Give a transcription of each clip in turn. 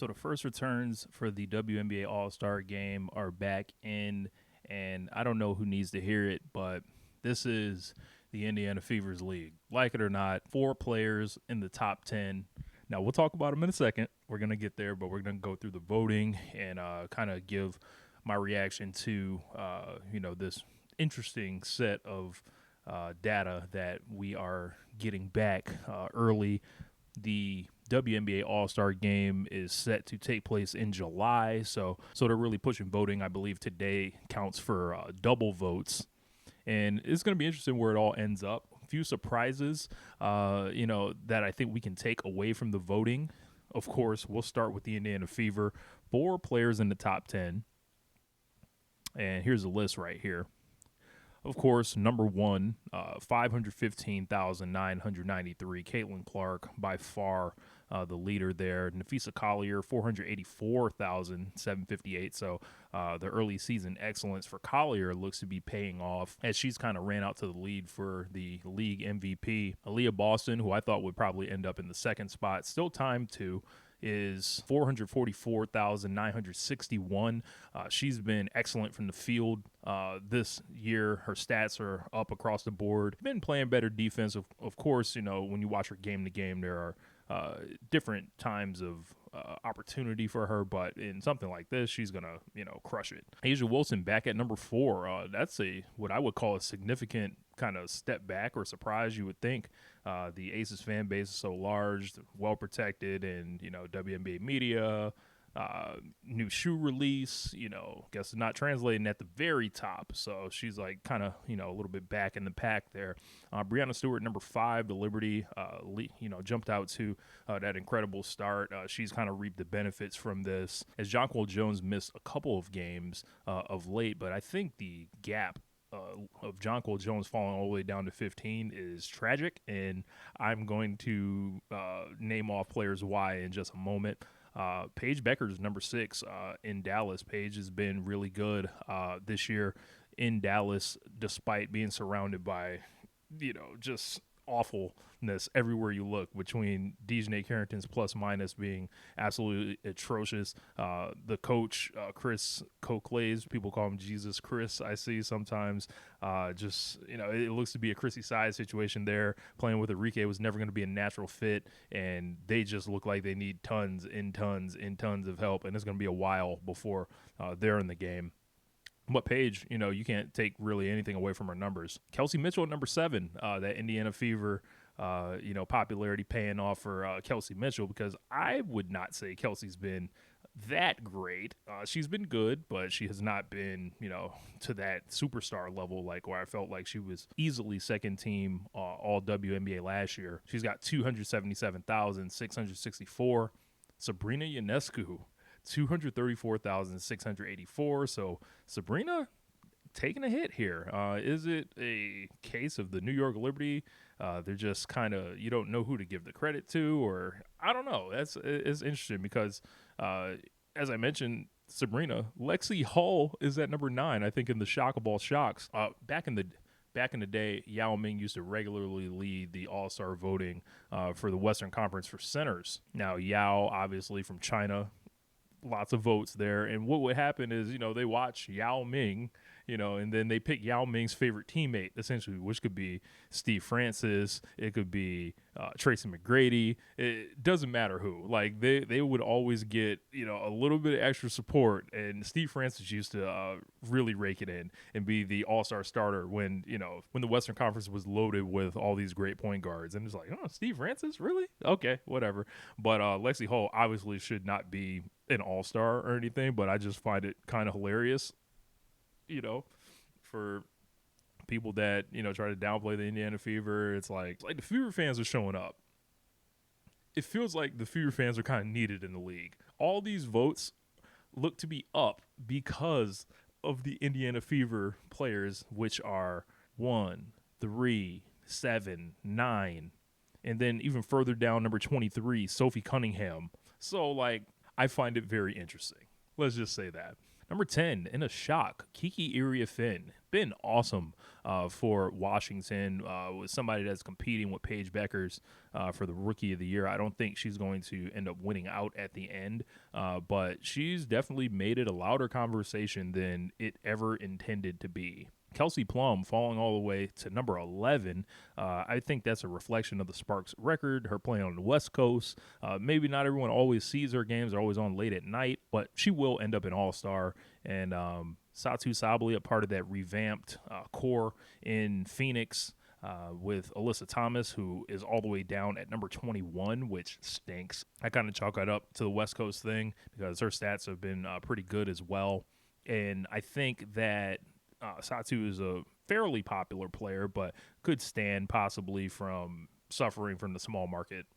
So the first returns for the WNBA All-Star game are back in, and I don't know who needs to hear it, but this is the Indiana Fever's league. Like it or not, 4 players in the top 10. Now, we'll talk about them in a second. We're going to get there, but we're going to go through the voting and kind of give my reaction to, this interesting set of data that we are getting back early. The WNBA All-Star game is set to take place in July, so they're really pushing voting. I believe today counts for double votes, and it's going to be interesting where it all ends up. A few surprises, that I think we can take away from the voting. Of course, we'll start with the Indiana Fever. 4 players in the top 10, and here's a list right here. Of course, number 1, 515,993, Caitlin Clark, by far the leader there. Napheesa Collier, 484,758. So the early season excellence for Collier looks to be paying off as she's kind of ran out to the lead for the league MVP. Aliyah Boston, who I thought would probably end up in the second spot, still timed to, is 444,961. She's been excellent from the field this year. Her stats are up across the board. Been playing better defense. Of course, when you watch her game to game, there are different times of opportunity for her, but in something like this, she's gonna crush it. A'ja Wilson back at number 4. That's what I would call a significant kind of step back or surprise. You would think the Aces fan base is so large, well protected, and WNBA media. New shoe release, guess it's not translating at the very top. So she's like kind of, a little bit back in the pack there. Breanna Stewart, number 5, the Liberty, jumped out to that incredible start. She's kind of reaped the benefits from this as Jonquel Jones missed a couple of games of late, but I think the gap of Jonquel Jones falling all the way down to 15 is tragic, and I'm going to name off players why in just a moment. Paige Becker's number 6 in Dallas. Paige has been really good this year in Dallas, despite being surrounded by, just awfulness everywhere you look, between Dejanay Carrington's plus minus being absolutely atrocious. The coach, Chris Coclays, people call him Jesus Chris, I see sometimes. It looks to be a Chrissy size situation there. Playing with Enrique was never going to be a natural fit, and they just look like they need tons of help, and it's going to be a while before they're in the game. But Paige, you can't take really anything away from her numbers. Kelsey Mitchell at number 7, that Indiana Fever, popularity paying off for Kelsey Mitchell, because I would not say Kelsey's been that great. She's been good, but she has not been, to that superstar level, like where I felt like she was easily second team all WNBA last year. She's got 277,664. Sabrina Ionescu, 234,684. So Sabrina taking a hit here. Is it a case of the New York Liberty? They're just kind of, you don't know who to give the credit to, or I don't know. It's interesting because, as I mentioned, Sabrina, Lexi Hull is at number 9, I think, in the shock of all shocks. Back in the day, Yao Ming used to regularly lead the All-Star voting for the Western Conference for centers. Now, Yao, obviously from China, lots of votes there. And what would happen is, they watch Yao Ming, and then they pick Yao Ming's favorite teammate, essentially, which could be Steve Francis. It could be Tracy McGrady. It doesn't matter who. Like, they would always get, a little bit of extra support. And Steve Francis used to really rake it in and be the all-star starter when the Western Conference was loaded with all these great point guards. And it's like, oh, Steve Francis? Really? Okay, whatever. But Lexi Hull obviously should not be an all-star or anything, but I just find it kind of hilarious, for people that, try to downplay the Indiana Fever. It's like the Fever fans are showing up. It feels like the Fever fans are kind of needed in the league. All these votes look to be up because of the Indiana Fever players, which are 1, 3, 7, 9, and then even further down, number 23, Sophie Cunningham. So, I find it very interesting. Let's just say that. Number 10, in a shock, Kiki Iriafen. Been awesome for Washington. Was somebody that's competing with Paige Beckers for the Rookie of the Year. I don't think she's going to end up winning out at the end, but she's definitely made it a louder conversation than it ever intended to be. Kelsey Plum falling all the way to number 11. I think that's a reflection of the Sparks record, her playing on the West Coast. Maybe not everyone always sees her games. They're always on late at night, but she will end up an All-Star. And Satu Sabally, a part of that revamped core in Phoenix with Alyssa Thomas, who is all the way down at number 21, which stinks. I kind of chalk that up to the West Coast thing because her stats have been pretty good as well. And I think that Satu is a fairly popular player, but could stand possibly from suffering from the small market,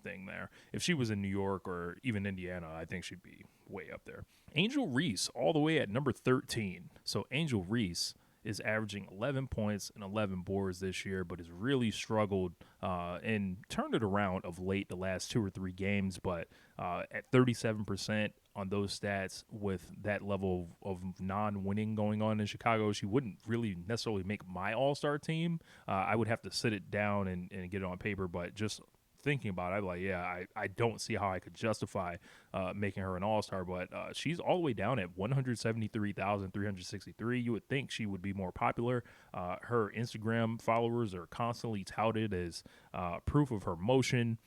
thing there. If she was in New York or even Indiana, I think she'd be way up there. Angel Reese, all the way at number 13. So Angel Reese is averaging 11 points and 11 boards this year, but has really struggled and turned it around of late the last 2 or 3 games. But at 37% on those stats with that level of non-winning going on in Chicago, she wouldn't really necessarily make my All-Star team. I would have to sit it down and get it on paper, but just thinking about it, I'm like, yeah, I don't see how I could justify making her an All-Star, but she's all the way down at 173,363. You would think she would be more popular. Her Instagram followers are constantly touted as proof of her motion.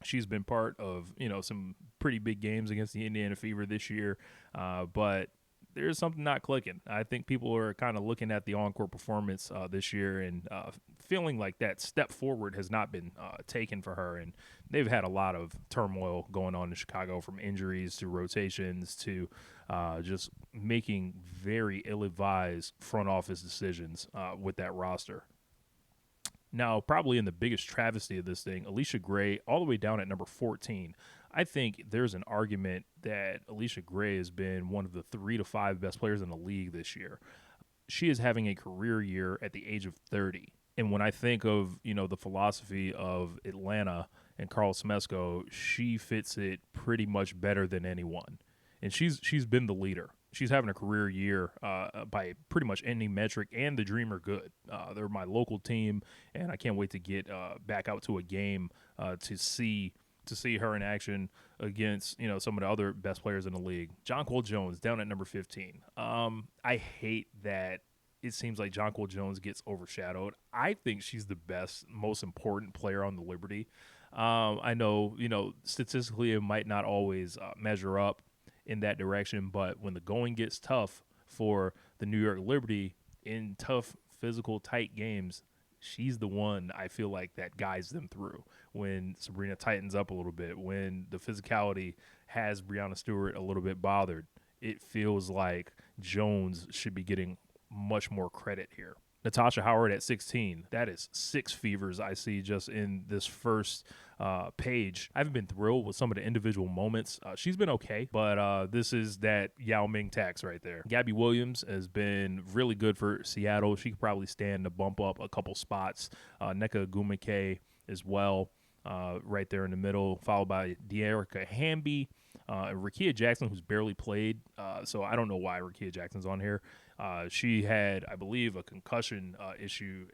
She's been part of, some pretty big games against the Indiana Fever this year, but there's something not clicking. I think people are kind of looking at the on-court performance this year and feeling like that step forward has not been taken for her. And they've had a lot of turmoil going on in Chicago, from injuries to rotations to just making very ill-advised front office decisions with that roster. Now, probably in the biggest travesty of this thing, Aliyah Gray all the way down at number 14. I think there's an argument that Aliyah Gray has been one of the 3 to 5 best players in the league this year. She is having a career year at the age of 30. And when I think of, the philosophy of Atlanta and Carl Smesco, she fits it pretty much better than anyone. And she's been the leader. She's having a career year by pretty much any metric, and the Dream are good. They're my local team, and I can't wait to get back out to a game to see her in action against some of the other best players in the league. Jonquel Jones down at number 15. I hate that it seems like Jonquel Jones gets overshadowed. I think she's the best, most important player on the Liberty. I know statistically it might not always measure up in that direction, but when the going gets tough for the New York Liberty in tough, physical, tight games, she's the one I feel like that guides them through. When Sabrina tightens up a little bit, when the physicality has Breanna Stewart a little bit bothered, it feels like Jones should be getting much more credit here. Natasha Howard at 16. That is 6 fevers I see just in this first page. I haven't been thrilled with some of the individual moments. She's been okay, but this is that Yao Ming tax right there. Gabby Williams has been really good for Seattle. She could probably stand to bump up a couple spots. Nneka Ogwumike as well, right there in the middle, followed by De'Erica Hamby. Rickea Jackson, who's barely played, so I don't know why Rickea Jackson's on here. She had, I believe, a concussion issue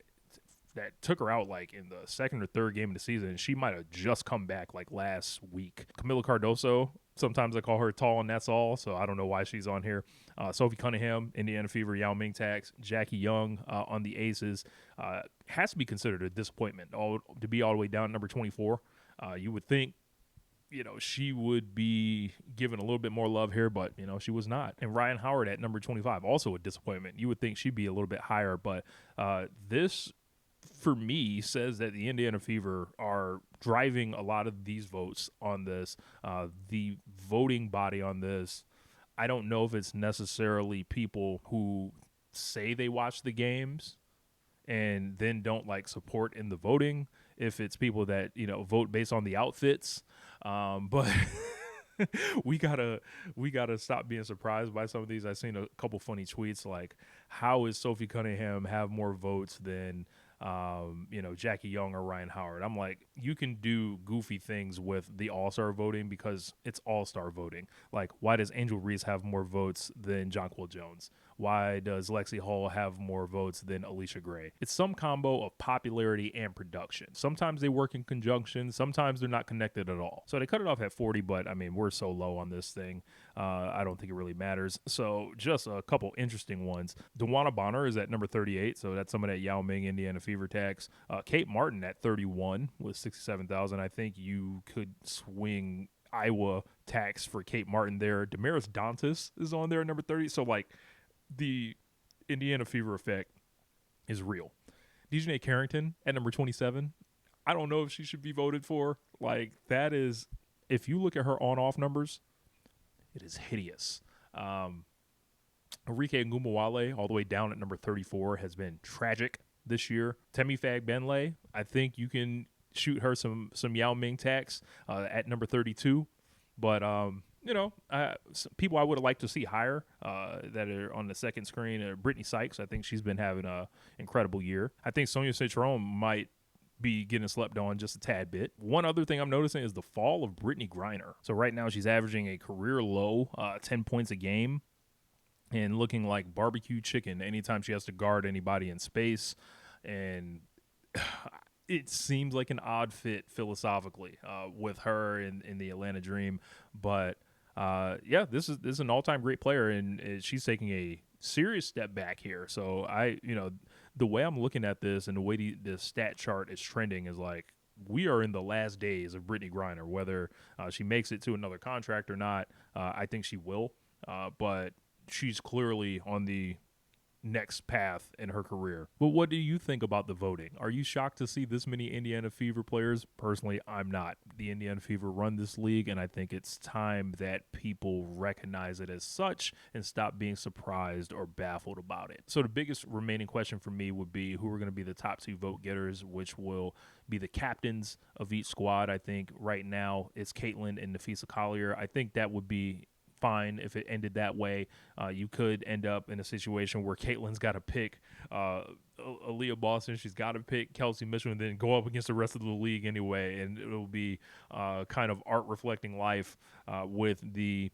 that took her out like in the second or third game of the season, and she might have just come back like last week. Camila Cardoso, sometimes I call her tall and that's all, so I don't know why she's on here. Sophie Cunningham, Indiana Fever, Yao Ming tax. Jackie Young on the Aces has to be considered a disappointment to be all the way down at number 24. You would think she would be given a little bit more love here, but, she was not. And Ryan Howard at number 25, also a disappointment. You would think she'd be a little bit higher, but this, for me, says that the Indiana Fever are driving a lot of these votes on this. The voting body on this, I don't know if it's necessarily people who say they watch the games and then don't support in the voting, if it's people that vote based on the outfits, but we gotta stop being surprised by some of these. I've seen a couple funny tweets like, how is Sophie Cunningham have more votes than Jackie Young or Ryan Howard. I'm like, you can do goofy things with the All-Star voting because it's All-Star voting. Like, why does Angel Reese have more votes than Jonquil Jones? Why does Lexi Hall have more votes than Alicia Gray? It's some combo of popularity and production. Sometimes they work in conjunction. Sometimes they're not connected at all. So they cut it off at 40, but I mean, we're so low on this thing. I don't think it really matters. So just a couple interesting ones. Dewana Bonner is at number 38. So that's someone at Yao Ming, Indiana Fever tax. Kate Martin at 31 with 67,000. I think you could swing Iowa tax for Kate Martin there. Damaris Dantas is on there at number 30. So like, the Indiana Fever effect is real. Dejanay Carrington at number 27. I don't know if she should be voted for. Like, that is, if you look at her on-off numbers, it is hideous. Enrique Ngumawale, all the way down at number 34, has been tragic this year. Temi Fagbenle, I think you can shoot her some Yao Ming tax at number 32. But, some people I would have liked to see higher that are on the second screen. Brittany Sykes, I think she's been having an incredible year. I think Sonia Citron might be getting slept on just a tad bit. One other thing I'm noticing is the fall of Brittany Griner. So right now she's averaging a career low 10 points a game and looking like barbecue chicken anytime she has to guard anybody in space. And it seems like an odd fit philosophically with her in the Atlanta Dream. But this is an all-time great player, and she's taking a serious step back here. So the way I'm looking at this and the way the stat chart is trending is like, we are in the last days of Brittany Griner. Whether she makes it to another contract or not, I think she will. But she's clearly on the next path in her career. But what do you think about the voting? Are you shocked to see this many Indiana Fever players? Personally, I'm not. The Indiana Fever run this league, and I think it's time that people recognize it as such and stop being surprised or baffled about it. So the biggest remaining question for me would be who are going to be the top two vote getters, which will be the captains of each squad. I think right now it's Caitlin and Napheesa Collier. I think that would be fine if it ended that way. You could end up in a situation where Caitlin's got to pick Aliyah Boston. She's got to pick Kelsey Mitchell and then go up against the rest of the league anyway. And it'll be kind of art reflecting life with the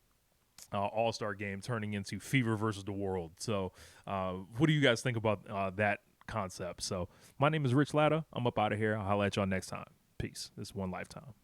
All-Star game turning into Fever versus the world. So what do you guys think about that concept? So my name is Rich Latta. I'm up out of here. I'll holla at y'all next time. Peace. This is One Lifetime.